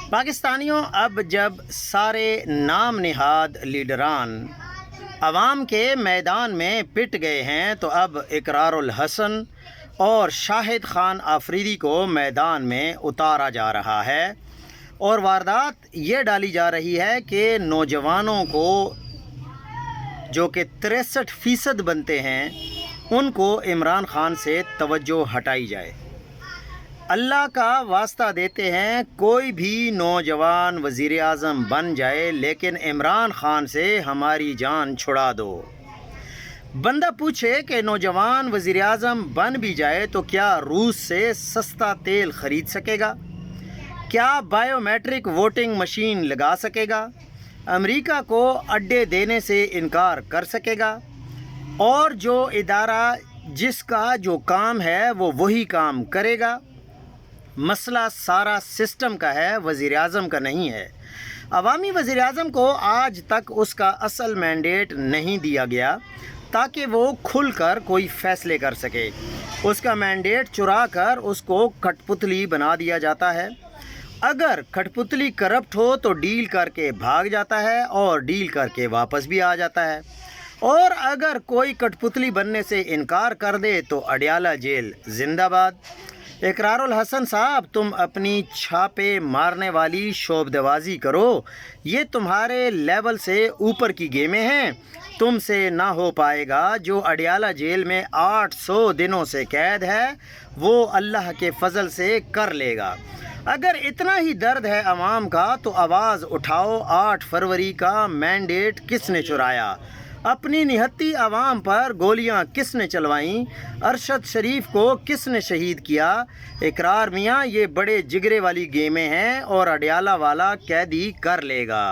پاکستانیوں، اب جب سارے نام نہاد لیڈران عوام کے میدان میں پٹ گئے ہیں تو اب اقرار الحسن اور شاہد خان آفریدی کو میدان میں اتارا جا رہا ہے، اور واردات یہ ڈالی جا رہی ہے کہ نوجوانوں کو جو کہ 63% بنتے ہیں ان کو عمران خان سے توجہ ہٹائی جائے۔ اللہ کا واسطہ دیتے ہیں، کوئی بھی نوجوان وزیر اعظم بن جائے لیکن عمران خان سے ہماری جان چھڑا دو۔ بندہ پوچھے کہ نوجوان وزیر اعظم بن بھی جائے تو کیا روس سے سستا تیل خرید سکے گا؟ کیا بائیو میٹرک ووٹنگ مشین لگا سکے گا؟ امریکہ کو اڈے دینے سے انکار کر سکے گا؟ اور جو ادارہ جس کا جو کام ہے وہ وہی کام کرے گا؟ مسئلہ سارا سسٹم کا ہے، وزیر اعظم کا نہیں ہے۔ عوامی وزیر اعظم کو آج تک اس کا اصل مینڈیٹ نہیں دیا گیا تاکہ وہ کھل کر کوئی فیصلے کر سکے۔ اس کا مینڈیٹ چرا کر اس کو کٹ پتلی بنا دیا جاتا ہے۔ اگر کٹ پتلی کرپٹ ہو تو ڈیل کر کے بھاگ جاتا ہے اور ڈیل کر کے واپس بھی آ جاتا ہے، اور اگر کوئی کٹ پتلی بننے سے انکار کر دے تو اڈیالہ جیل زندہ باد۔ اقرار الحسن صاحب، تم اپنی چھاپے مارنے والی شعبدوازی کرو، یہ تمہارے لیول سے اوپر کی گیمیں ہیں، تم سے نہ ہو پائے گا۔ جو اڈیالہ جیل میں 800 دنوں سے قید ہے وہ اللہ کے فضل سے کر لے گا۔ اگر اتنا ہی درد ہے عوام کا تو آواز اٹھاؤ، 8 فروری کا مینڈیٹ کس نے چرایا؟ اپنی نہتی عوام پر گولیاں کس نے چلوائیں؟ ارشد شریف کو کس نے شہید کیا؟ اقرار میاں، یہ بڑے جگرے والی گیمیں ہیں اور اڈیالہ والا قیدی کر لے گا۔